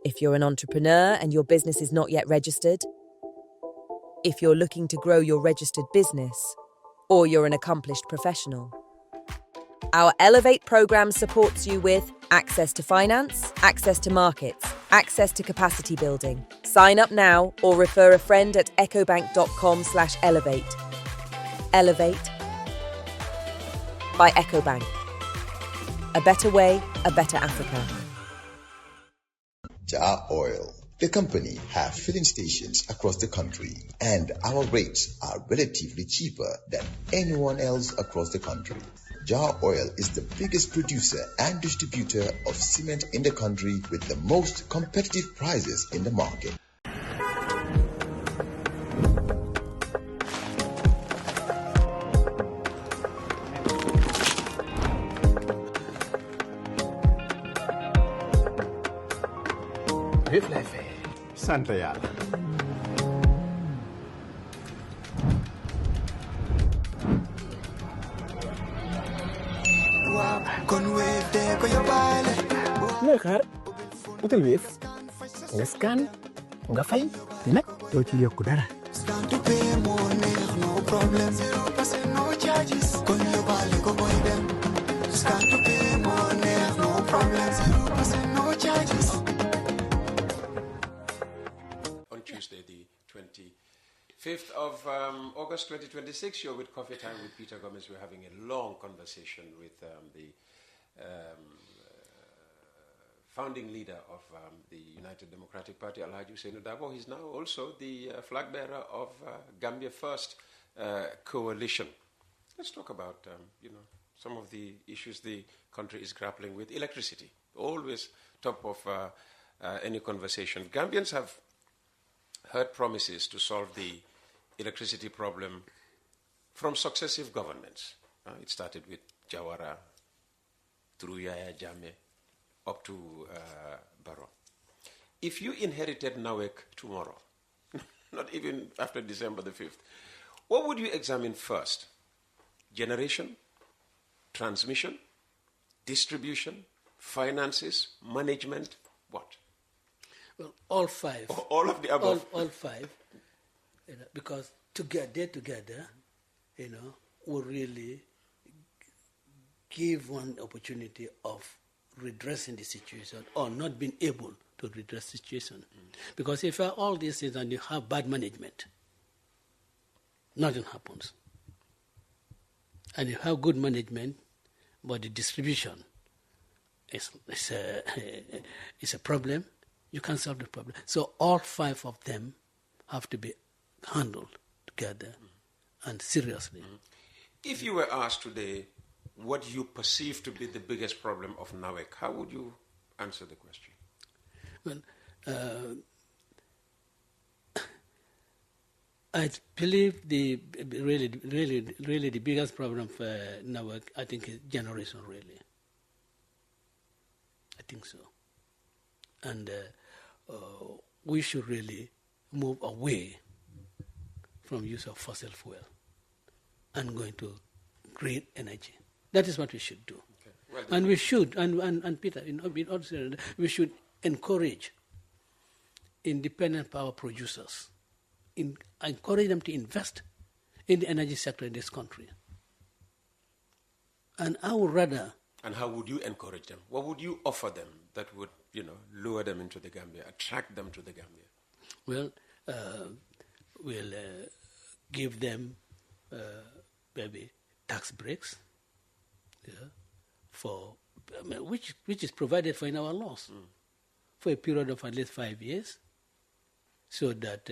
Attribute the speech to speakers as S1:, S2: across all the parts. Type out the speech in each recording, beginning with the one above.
S1: If you're an entrepreneur and your business is not yet registered, if you're looking to grow your registered business, or you're an accomplished professional. Our Elevate program supports you with access to finance, access to markets, access to capacity building. Sign up now or refer a friend at ecobank.com/elevate. Elevate by EcoBank. A better way, a better Africa.
S2: Jar Oil. The company has filling stations across the country, and our rates are relatively cheaper than anyone else across the country. Jar Oil is the biggest producer and distributor of cement in the country with the most competitive prices in the market.
S3: Santa yàlla.
S4: looy xaar utal Wave nga scan nga fay te nag doo ci yokku dara.
S5: Tuesday, the 25th of August 2026. You're with Coffee Time with Peter Gomez. We're having a long conversation with the founding leader of the United Democratic Party, Alhaji Hussein Darboe. He's now also the flag bearer of Gambia First coalition. Let's talk about some of the issues the country is grappling with. Electricity, always top of any conversation. Gambians have heard promises to solve the electricity problem from successive governments. It started with Jawara, through Yaya Jammeh, up to Barrow. If you inherited NAWEC tomorrow, not even after December the 5th, what would you examine first? Generation, transmission, distribution, finances, management, what?
S6: Well, all five.
S5: All of the above.
S6: All five, because together, will really give one opportunity of redressing the situation or not being able to redress the situation. Because if all these things and you have bad management, nothing happens. And you have good management, but the distribution is a problem. You can't solve the problem. So all five of them have to be handled together and seriously.
S5: If you were asked today what you perceive to be the biggest problem of NAWEC, how would you answer the question?
S6: Well, I believe the really the biggest problem for NAWEC, I think, is generation, really. I think so. And we should really move away from use of fossil fuel and go into green energy. That is what we should do. Okay. Well, and we should, and Peter, we should encourage independent power producers, encourage them to invest in the energy sector in this country. And I would rather...
S5: And how would you encourage them? What would you offer them that would, lure them into the Gambia, attract them to the Gambia?
S6: Well, we'll give them maybe tax breaks, for which is provided for in our laws for a period of at least 5 years, so that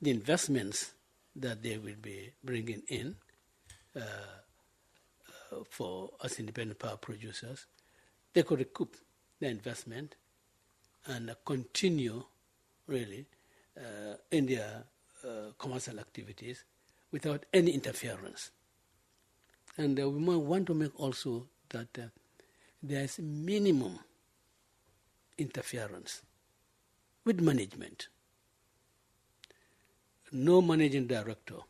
S6: the investments that they will be bringing in for us independent power producers, they could recoup the investment and continue really in their commercial activities without any interference. And we might want to make also that there is minimum interference with management. No managing director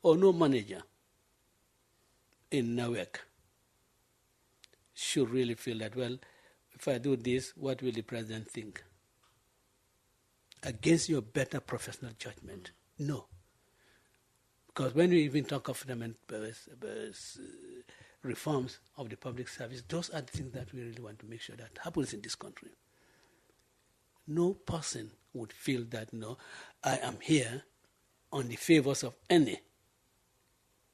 S6: or no manager in NAWEC should really feel that, well, if I do this, what will the president think? against your better professional judgment. No. Because when we even talk of reforms of the public service, those are the things that we really want to make sure that happens in this country. No person would feel that, no, I am here on the favors of any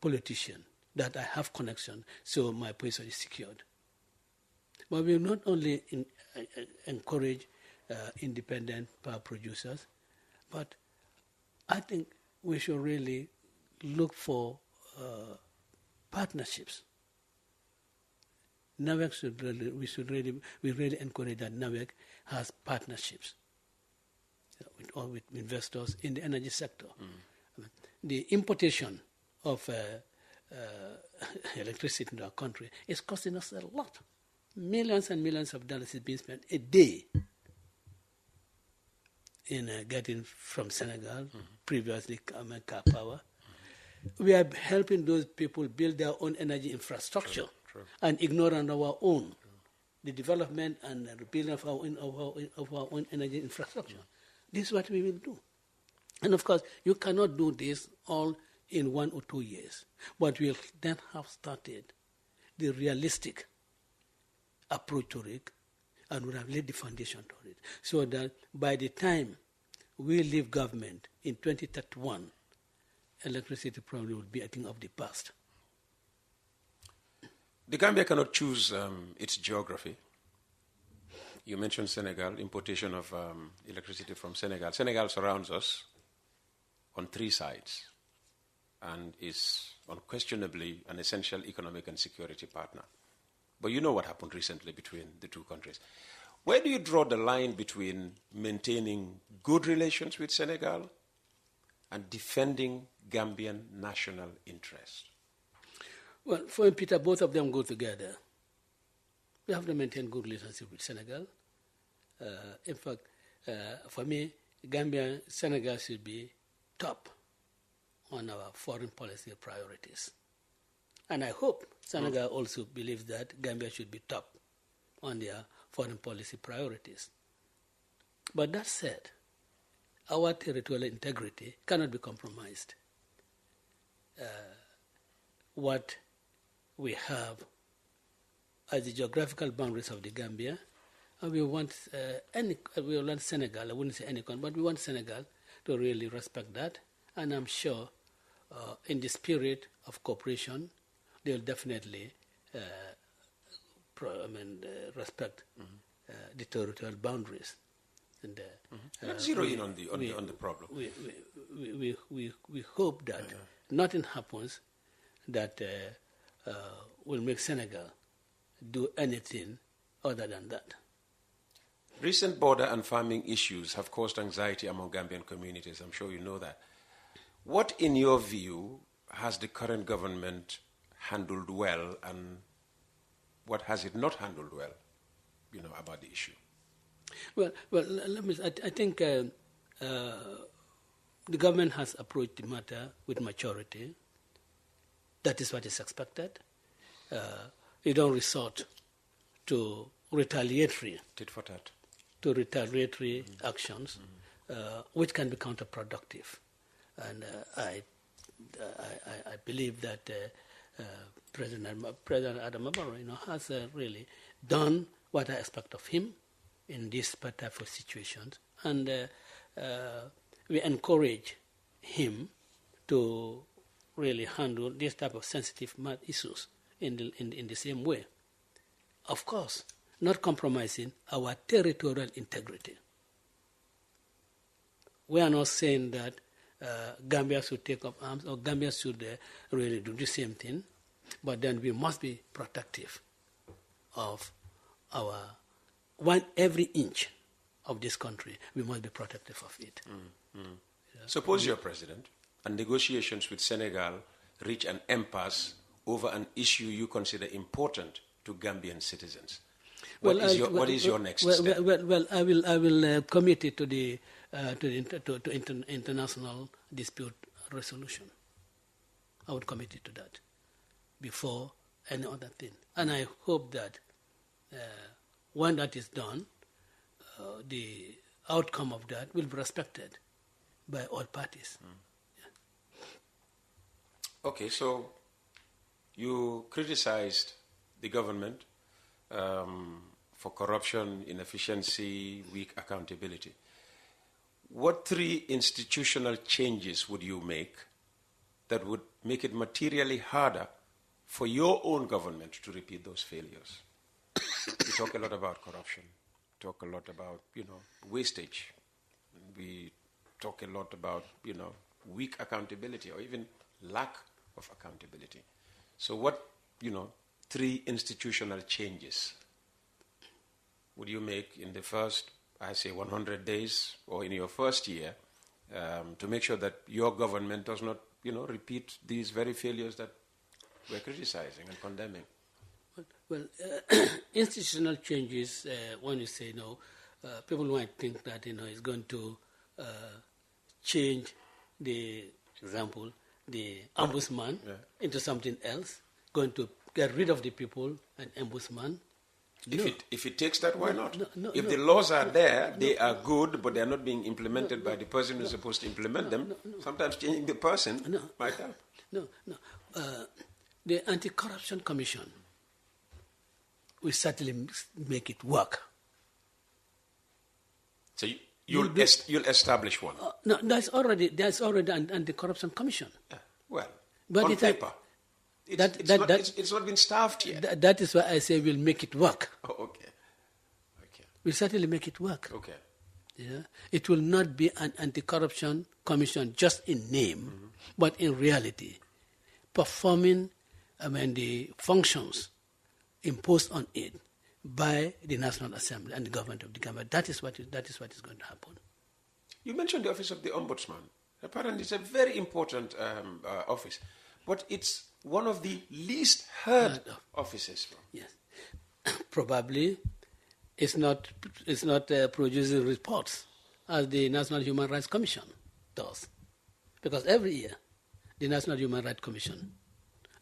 S6: politician, that I have connection, so my position is secured. But we will not only encourage independent power producers, but I think we should really look for partnerships. NAWEC we really encourage that NAWEC has partnerships with investors in the energy sector. The importation of electricity into our country is costing us a lot. Millions and millions of dollars is being spent a day in getting from Senegal, previously Car Power. We are helping those people build their own energy infrastructure and ignoring our own, the development and the rebuilding of our own energy infrastructure. This is what we will do. And of course, you cannot do this all in 1 or 2 years. But we'll then have started the realistic approach to it, and we'll have laid the foundation to it, so that by the time we leave government in 2031, electricity probably will be a thing of the past.
S5: The Gambia cannot choose its geography. You mentioned Senegal, importation of electricity from Senegal. Senegal surrounds us on 3 sides and is unquestionably an essential economic and security partner. But you know what happened recently between the 2 countries. Where do you draw the line between maintaining good relations with Senegal and defending Gambian national interest?
S6: Well, for Peter, both of them go together. We have to maintain good relationship with Senegal. In fact, for me, Gambia, Senegal should be top on our foreign policy priorities. And I hope Senegal also believes that Gambia should be top on their foreign policy priorities. But that said, our territorial integrity cannot be compromised. What we have as the geographical boundaries of the Gambia, and we want Senegal, I wouldn't say any country, but we want Senegal to really respect that. And I'm sure in the spirit of cooperation, they'll definitely respect the territorial boundaries. And
S5: let's zero in on the problem.
S6: We hope that nothing happens that will make Senegal do anything other than that.
S5: Recent border and farming issues have caused anxiety among Gambian communities. I'm sure you know that. What, in your view, has the current government handled well, and what has it not handled well, about the issue?
S6: Well, I think the government has approached the matter with maturity. That is what is expected. You don't resort to retaliatory
S5: Tit for tat.
S6: Actions, which can be counterproductive. And I believe that President Adama Barrow, has really done what I expect of him in this type of situations, and we encourage him to really handle this type of sensitive issues in the same way. Of course, not compromising our territorial integrity. We are not saying that Gambia should take up arms or Gambia should really do the same thing, but then we must be protective of every inch of this country. We must be protective of it.
S5: Suppose you're president and negotiations with Senegal reach an impasse over an issue you consider important to Gambian citizens. What is your next step?
S6: Well, I will commit it to the international dispute resolution. I would commit it to that before any other thing. And I hope that when that is done, outcome of that will be respected by all parties.
S5: Okay, so you criticized the government for corruption, inefficiency, weak accountability. What 3 institutional changes would you make that would make it materially harder for your own government to repeat those failures? We talk a lot about corruption, talk a lot about, wastage. We talk a lot about, weak accountability or even lack of accountability. So what, 3 institutional changes would you make in the first, 100 days or in your first year to make sure that your government does not, repeat these very failures that we're criticizing and condemning?
S6: Well, institutional changes, when you say no, people might think that, it's going to change the ombudsman into something else, going to get rid of the people, an ombudsman.
S5: If it takes that, why not? If the laws are there, they are good, but they are not being implemented by the person who's supposed to implement them. Sometimes changing the person might help.
S6: The Anti-Corruption Commission will certainly make it work.
S5: So you'll establish one?
S6: No, there's already an Anti-Corruption Commission.
S5: But on paper. It's not been staffed yet.
S6: That is why I say we'll make it work.
S5: Oh, okay.
S6: We'll certainly make it work.
S5: Okay.
S6: Yeah? It will not be an Anti-Corruption Commission just in name, but in reality, performing the functions imposed on it by the National Assembly and the government of the Gambia. That is what is going to happen.
S5: You mentioned the office of the Ombudsman. Apparently, it's a very important office, but it's one of the least heard offices.
S6: Yes, probably it's not producing reports as the National Human Rights Commission does, because every year the National Human Rights Commission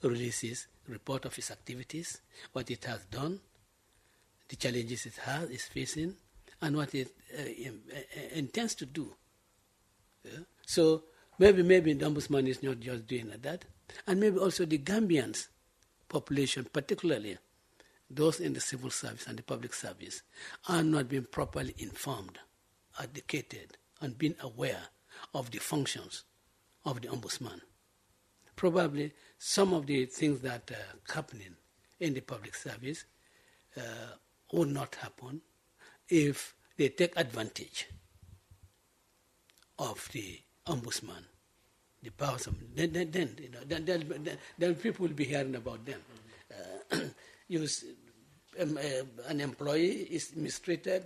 S6: releases a report of its activities, what it has done, the challenges it is facing, and what it intends to do. Yeah? So maybe the Ombudsman is not just doing that, and maybe also the Gambians population, particularly those in the civil service and the public service, are not being properly informed, educated, and being aware of the functions of the Ombudsman. Probably some of the things that are happening in the public service would not happen if they take advantage of the Ombudsman, the powers of then people will be hearing about them. An employee is mistreated,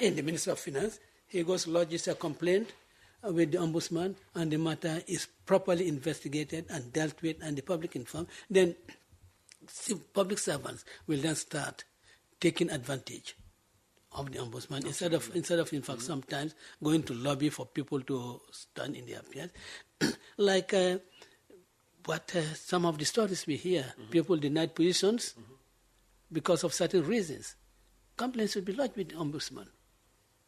S6: in the Ministry of Finance. He goes lodges a complaint with the Ombudsman, and the matter is properly investigated and dealt with, and the public informed. Then public servants will then start taking advantage of the Ombudsman instead of in fact sometimes going to lobby for people to stand in their appearance, like what some of the stories we hear, people denied positions because of certain reasons. Complaints will be lodged with the Ombudsman.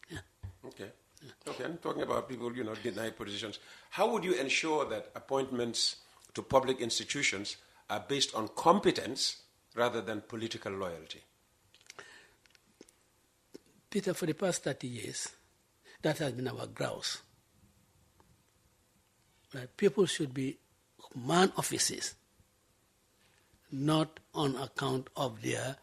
S6: Yeah.
S5: Okay. Okay, I'm talking about people, denied positions. How would you ensure that appointments to public institutions are based on competence rather than political loyalty?
S6: Peter, for the past 30 years, that has been our grouse. That people should be man offices, not on account of their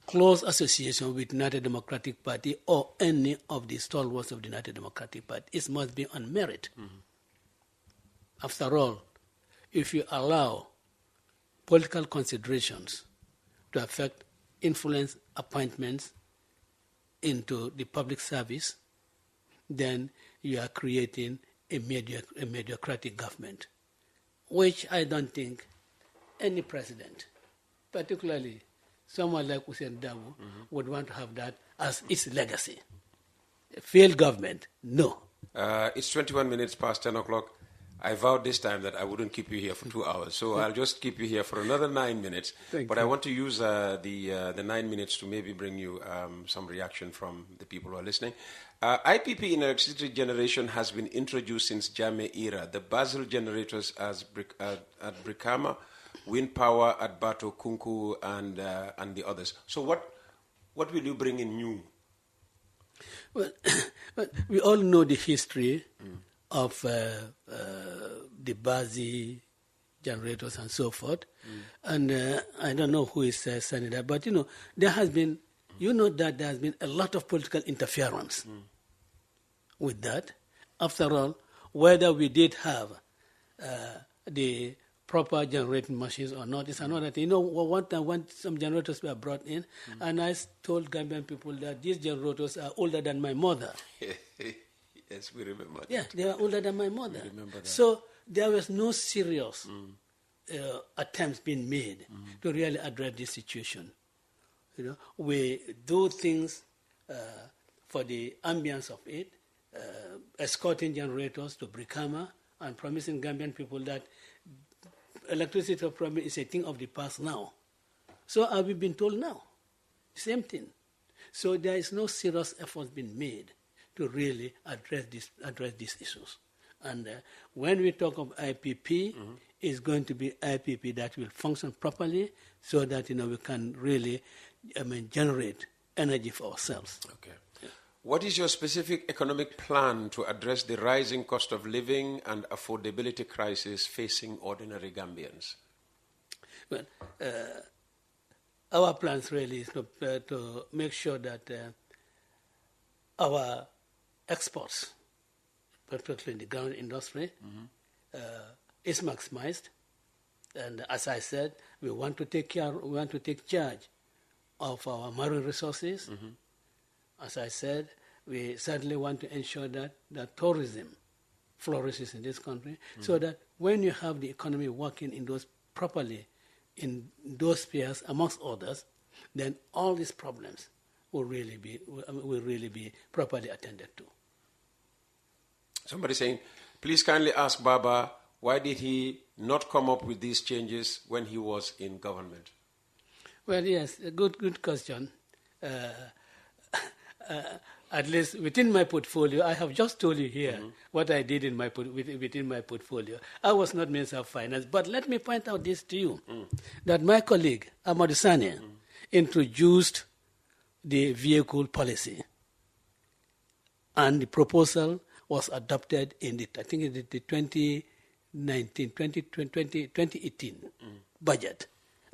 S6: close association with the United Democratic Party or any of the stalwarts of the United Democratic Party. It must be on merit. After all, if you allow political considerations to affect influence appointments into the public service, then you are creating a mediocratic government, which I don't think any president, particularly someone like Hussein Darboe, would want to have that as its legacy. A failed government, no.
S5: It's 21 minutes past 10 o'clock. I vowed this time that I wouldn't keep you here for 2 hours, so I'll just keep you here for another 9 minutes. But I want to use the 9 minutes to maybe bring you some reaction from the people who are listening. IPP in electricity generation has been introduced since Jammeh era. The Basel generators at Brikama, wind power at Bato, Kunku, and the others. So what will you bring in new?
S6: Well, we all know the history of the Bazi generators and so forth. And I don't know who is saying that, but there has been, that there has been a lot of political interference with that. After all, whether we did have the proper generating machines or not is another thing. One time when some generators were brought in, and I told Gambian people that these generators are older than my mother.
S5: Yes, we remember that.
S6: Yeah, they were older than my mother.
S5: We remember that.
S6: So there was no serious attempts being made to really address this situation. We do things for the ambience of it, escorting generators to Brikama and promising Gambian people that electricity problem is a thing of the past now. So have we been told now? Same thing. So there is no serious effort being made to really address these issues. And when we talk of IPP, it's going to be IPP that will function properly so that we can really generate energy for ourselves.
S5: Okay. What is your specific economic plan to address the rising cost of living and affordability crisis facing ordinary Gambians?
S6: Well, our plans really is to make sure that our exports, particularly in the ground industry, is maximized. And as I said, we want to take charge of our marine resources. As I said, we certainly want to ensure that tourism flourishes in this country, so that when you have the economy working in those properly, in those spheres, amongst others, then all these problems will really be properly attended to.
S5: Somebody saying, please kindly ask Baba, why did he not come up with these changes when he was in government?
S6: Well, yes, a good question. At least within my portfolio, I have just told you here what I did within my portfolio. I was not Minister of Finance, but let me point out this to you, that my colleague, Amadou Sane, introduced the vehicle policy, and the proposal was adopted in the 2018 budget,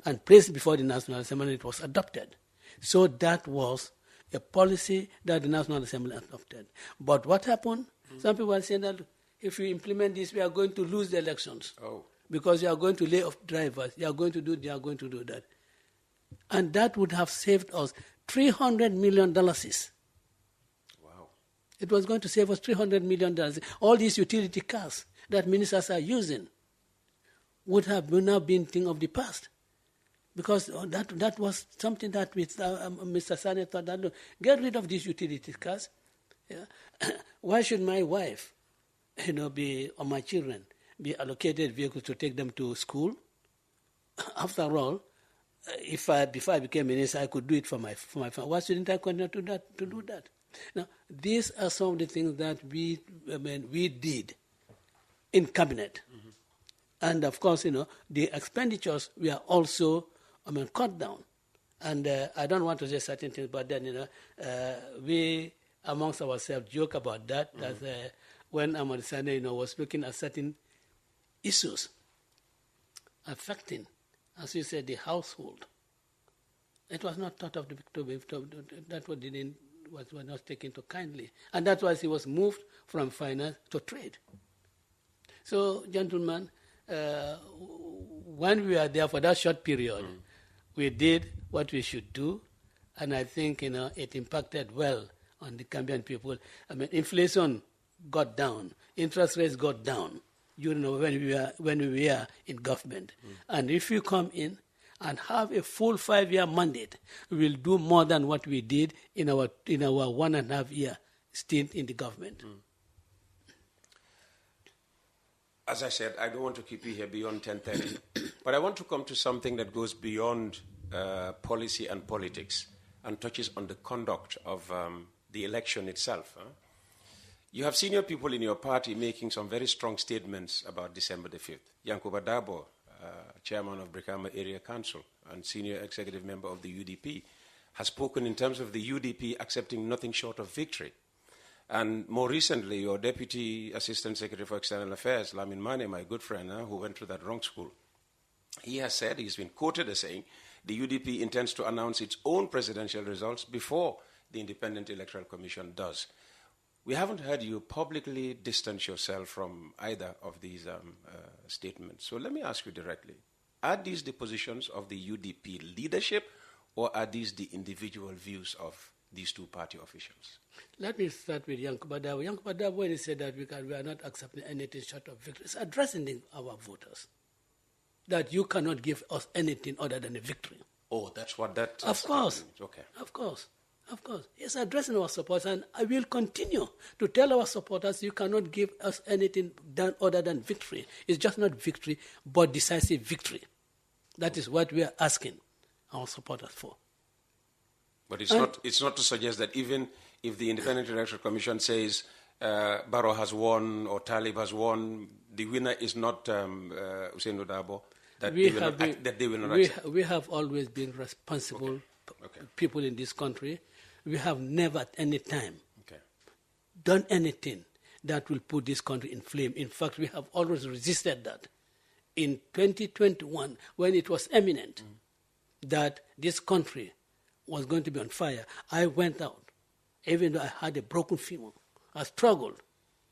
S6: and placed before the National Assembly. It was adopted. So that was a policy that the National Assembly adopted. But what happened? Some people are saying that if you implement this, we are going to lose the elections. Because you are going to lay off drivers, you are going to do that. And that would have saved us $300 million. Wow. It was going to save us $300 million. All these utility cars that ministers are using would have now been thing of the past. Because that was something that Mr. Sane thought that, look, get rid of these utility cars. Yeah. Why should my wife, or my children, be allocated vehicles to take them to school? After all, before I became minister, I could do it for my family. Why shouldn't I continue to do that? Now, these are some of the things that we did in cabinet. And of course, the expenditures were also cut down. And I don't want to say certain things, but then, we amongst ourselves joke about that, that when Amadou Sane, was looking at certain issues affecting, as you said, the household, it was not thought of that was not taken to kindly. And that's why he was moved from finance to trade. So, gentlemen, when we were there for that short period, we did what we should do, and I think it impacted well on the Gambian people. Inflation got down, interest rates got down when we were in government. And if you come in and have a full 5-year mandate, we will do more than what we did in our 1.5 year stint in the government.
S5: as I said, I don't want to keep you here beyond 10:30, but I want to come to something that goes beyond policy and politics and touches on the conduct of the election itself. You have senior people in your party making some very strong statements about December the 5th. Yankuba Darboe, chairman of Brikama Area Council and senior executive member of the UDP, has spoken in terms of the UDP accepting nothing short of victory. And more recently, your Deputy Assistant Secretary for External Affairs, Manneh, my good friend, who went through that wrong school, he has said, he's been quoted as saying, the UDP intends to announce its own presidential results before the Independent Electoral Commission does. We haven't heard you publicly distance yourself from either of these statements. So let me ask you directly, are these the positions of the UDP leadership, or are these the individual views of these two party officials?
S6: Let me start with Yankuba Darboe. Yankuba Darboe, when he said that we are not accepting anything short of victory, it's addressing our voters, that you cannot give us anything other than a victory.
S5: Oh, that's what that...
S6: Of course.
S5: Okay.
S6: Of course. Of course. He's addressing our supporters, and I will continue to tell our supporters you cannot give us anything other than victory. It's just not victory, but decisive victory. That is what we are asking our supporters for.
S5: But it's not to suggest that even if the Independent Electoral Commission says Barrow has won or Talib has won, the winner is not Ousainou Darboe, that they will not accept.
S6: We have always been responsible people in this country. We have never at any time done anything that will put this country in flame. In fact, we have always resisted that. In 2021, when it was imminent that this country was going to be on fire, I went out. Even though I had a broken femur, I struggled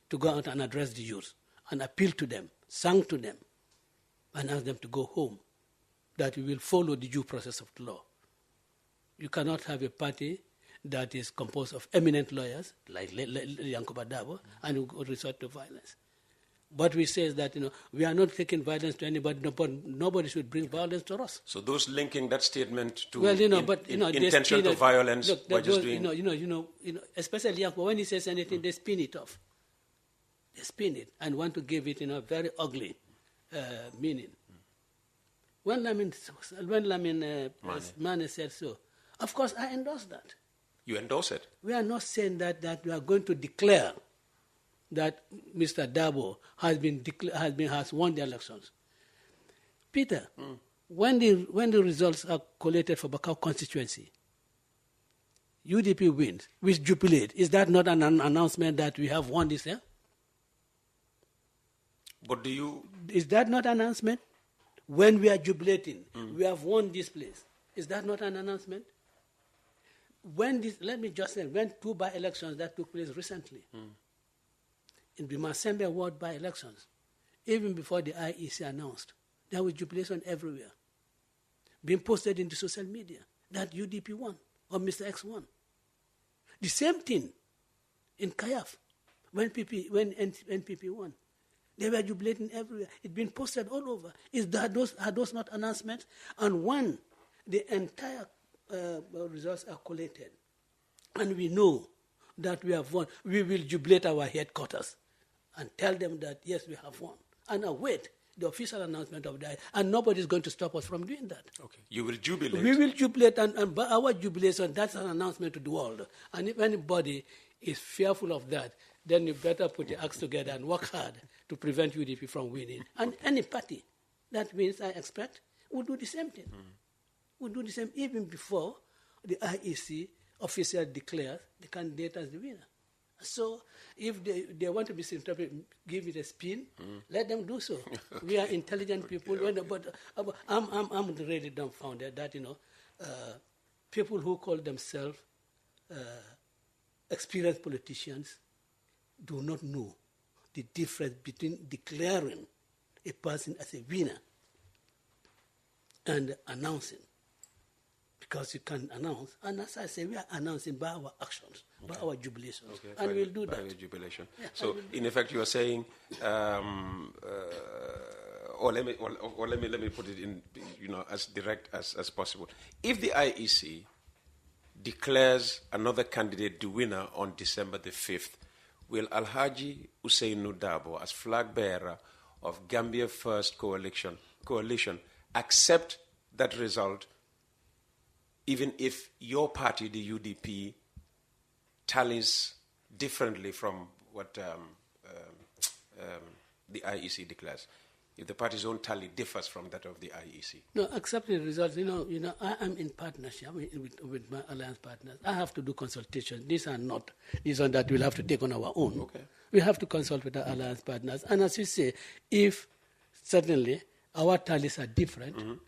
S6: to go out and address the youth and appeal to them, sang to them, and ask them to go home, that we will follow the due process of the law. You cannot have a party that is composed of eminent lawyers, like Yankuba Darboe, and who resort to violence. But we say that we are not taking violence to anybody. Nobody should bring violence to us.
S5: So those linking that statement to
S6: intention
S5: to violence,
S6: look, just doing. Especially Yankuba, when he says anything, they spin it off. They spin it and want to give it a very ugly meaning. When Manneh said so, of course I endorse that.
S5: You endorse it?
S6: We are not saying that we are going to declare that Mr. Darboe has won the elections. Peter, when the results are collated for Bakau constituency, UDP wins, we jubilate. Is that not an announcement that we have won this year?
S5: But
S6: is that not an announcement? When we are jubilating, we have won this place. Is that not an announcement? Let me just say, when two by-elections that took place recently, in the Masembe ward by-elections, even before the IEC announced, there was jubilation everywhere, being posted in the social media that UDP won or Mr. X won. The same thing in Kayaf, when NPP won. They were jubilating everywhere. It's been posted all over. Are those not announcements? And when the entire results are collated, and we know that we have won, we will jubilate our headquarters and tell them that, yes, we have won. And await the official announcement of that. And nobody is going to stop us from doing that.
S5: Okay. You will jubilate.
S6: We will jubilate, and by our jubilation, that's an announcement to the world. And if anybody is fearful of that, then you better put your axe together and work hard to prevent UDP from winning. And any party that wins, I expect, will do the same thing. Will do the same even before the IEC officially declares the candidate as the winner. So if they want to be misinterpreted, give it a spin, let them do so. We are intelligent people. But I'm really dumbfounded that, people who call themselves experienced politicians do not know the difference between declaring a person as a winner and announcing. Because you can announce, and as I say, we are announcing by our actions, by our jubilations, and we'll do that.
S5: By your jubilation. Yeah, so, in effect, you are saying, or let me put it in, as direct as possible. If the IEC declares another candidate the winner on December the 5th, will Alhaji Ousainou Darboe, as flag bearer of Gambia First coalition accept that result, even if your party, the UDP, tallies differently from what the IEC declares? If the party's own tally differs from that of the IEC?
S6: No, accepting the results, I am in partnership with my alliance partners. I have to do consultations. These are that we'll have to take on our own.
S5: Okay.
S6: We have to consult with our alliance partners. And as you say, if certainly our tallies are different,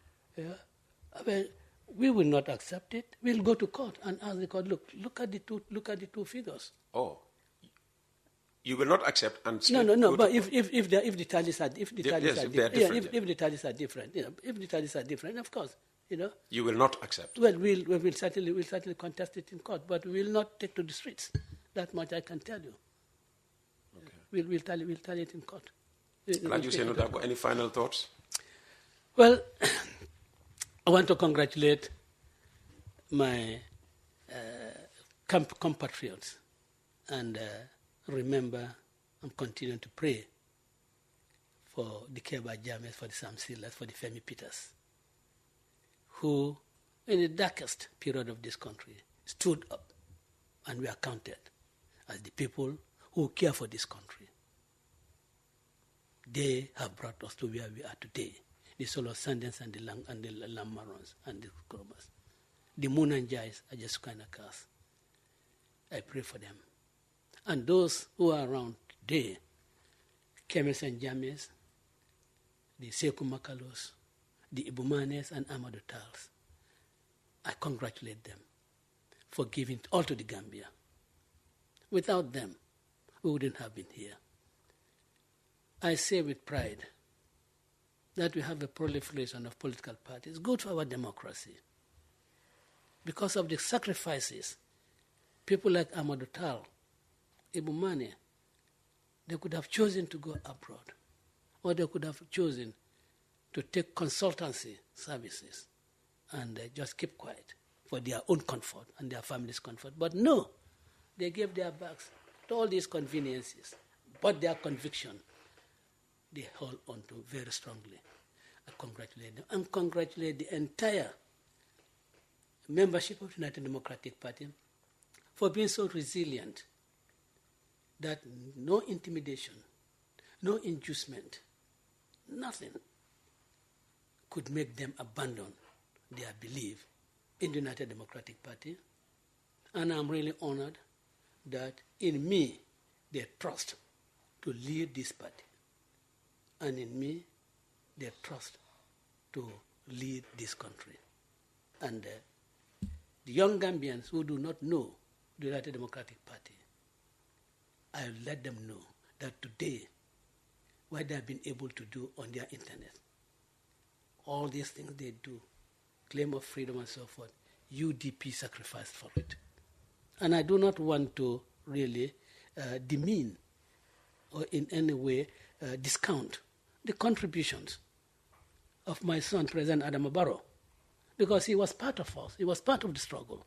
S6: we will not accept it. We'll go to court and ask the court, look at the two figures.
S5: Oh. You will not accept and
S6: no. But if the tallies are if the tallies are different, of course,
S5: you will not accept.
S6: Well, we'll certainly contest it in court, but we will not take to the streets. That much I can tell you. Okay. We'll tally it in court.
S5: Any final thoughts?
S6: Well, I want to congratulate my compatriots and. Remember, I'm continuing to pray for the Keba James, for the Sam Silas, for the Femi Peters, who, in the darkest period of this country, stood up and were counted as the people who care for this country. They have brought us to where we are today. The Solo Sandens and the Lamarons and the Krobas. The Moon and Jais are just kind of cars. I pray for them. And those who are around today, Kemes and James, the Sekou Makalos, the Ibumanes and Amadou Tals, I congratulate them for giving all to the Gambia. Without them, we wouldn't have been here. I say with pride that we have a proliferation of political parties, good for our democracy. Because of the sacrifices, people like Amadou Tal, Ibu Manneh, they could have chosen to go abroad, or they could have chosen to take consultancy services and just keep quiet for their own comfort and their family's comfort. But no, they gave their backs to all these conveniences, but their conviction, they hold on to very strongly. I congratulate them and congratulate the entire membership of the United Democratic Party for being so resilient that no intimidation, no inducement, nothing could make them abandon their belief in the United Democratic Party. And I'm really honored that in me they trust to lead this party. And in me they trust to lead this country. And the young Gambians who do not know the United Democratic Party, I will let them know that today, what they have been able to do on their internet, all these things they do, claim of freedom and so forth, UDP sacrificed for it. And I do not want to really demean or in any way discount the contributions of my son, President Adama Barrow, because he was part of us, he was part of the struggle.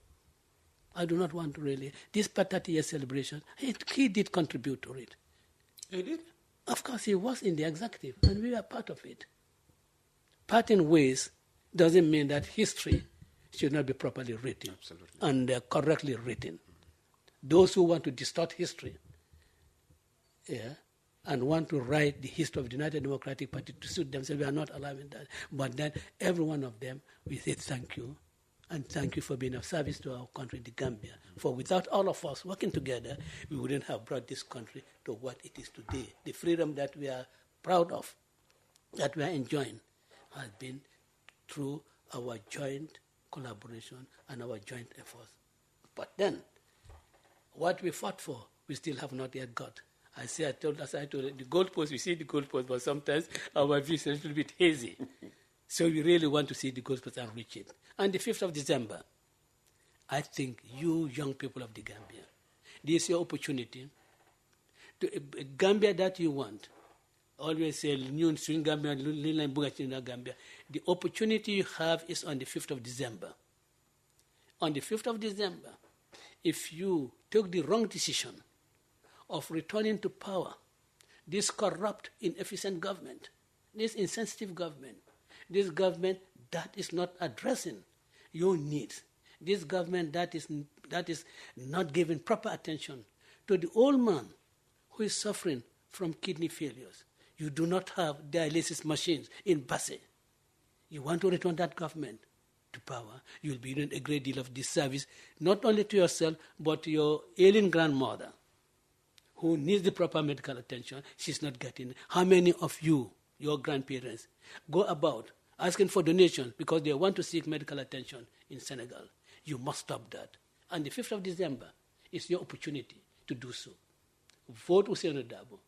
S6: I do not want to really, this 30-year celebration, he did contribute to it.
S5: He did?
S6: Of course, he was in the executive, and we were part of it. Parting ways doesn't mean that history should not be properly written.
S5: Absolutely.
S6: And correctly written. Those who want to distort history and want to write the history of the United Democratic Party to suit themselves, we are not allowing that. But then every one of them, we say thank you. And thank you for being of service to our country, the Gambia. For without all of us working together, we wouldn't have brought this country to what it is today. The freedom that we are proud of, that we are enjoying, has been through our joint collaboration and our joint efforts. But then, what we fought for, we still have not yet got. As I told you, the goalpost, we see the goalpost, but sometimes our view is a little bit hazy. So we really want to see the goalpost and reach it. And the 5th of December, I think you young people of the Gambia, this is your opportunity to a Gambia that you want. Always say, new swing Gambia, Gambia. The opportunity you have is on the 5th of December. On the 5th of December, if you took the wrong decision of returning to power this corrupt, inefficient government, this insensitive government, this government that is not addressing your needs, this government that is not giving proper attention to the old man who is suffering from kidney failures. You do not have dialysis machines in Basse. You want to return that government to power, you'll be doing a great deal of disservice, not only to yourself, but to your ailing grandmother, who needs the proper medical attention. She's not getting it. How many of you, your grandparents, go about asking for donations because they want to seek medical attention in Senegal? You must stop that. And the 5th of December is your opportunity to do so. Vote Ousainou Darboe.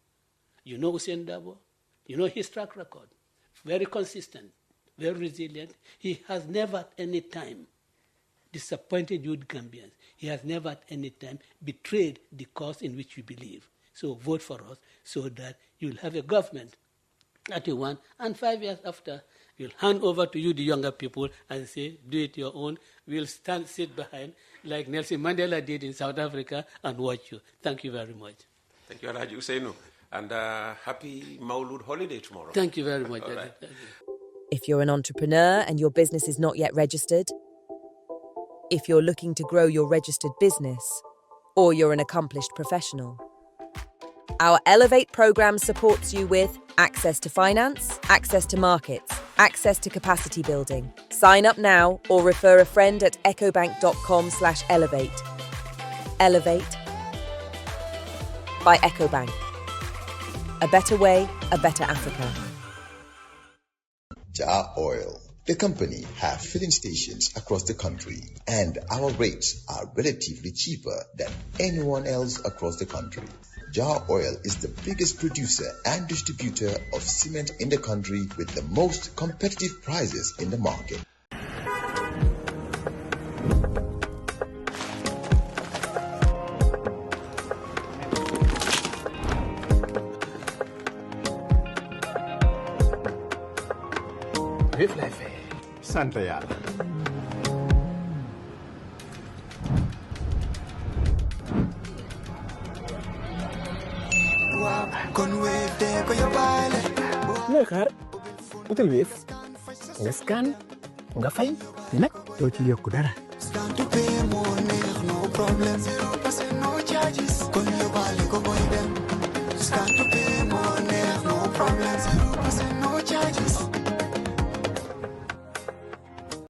S6: You know Ousainou Darboe. You know his track record. Very consistent, very resilient. He has never at any time disappointed you Gambians. He has never at any time betrayed the cause in which you believe. So vote for us so that you'll have a government that you want, and 5 years after, we'll hand over to you, the younger people, and say, do it your own. We'll sit behind, like Nelson Mandela did in South Africa, and watch you. Thank you very much.
S5: Thank you, Alhaji Ousainou. And happy Maulud holiday tomorrow.
S6: Thank you very much.
S5: Right.
S1: If you're an entrepreneur and your business is not yet registered, if you're looking to grow your registered business, or you're an accomplished professional, our Elevate program supports you with access to finance, access to markets, access to capacity building. Sign up now or refer a friend at ecobank.com/elevate. Elevate by EcoBank. A better way, a better Africa.
S2: Jar Oil. The company have filling stations across the country, and our rates are relatively cheaper than anyone else across the country. Jar Oil is the biggest producer and distributor of cement in the country with the most competitive prices in the market.
S3: sant yàlla.
S4: looy xaar utal Wave nga scan nga fay te nag doo ci yokku dara.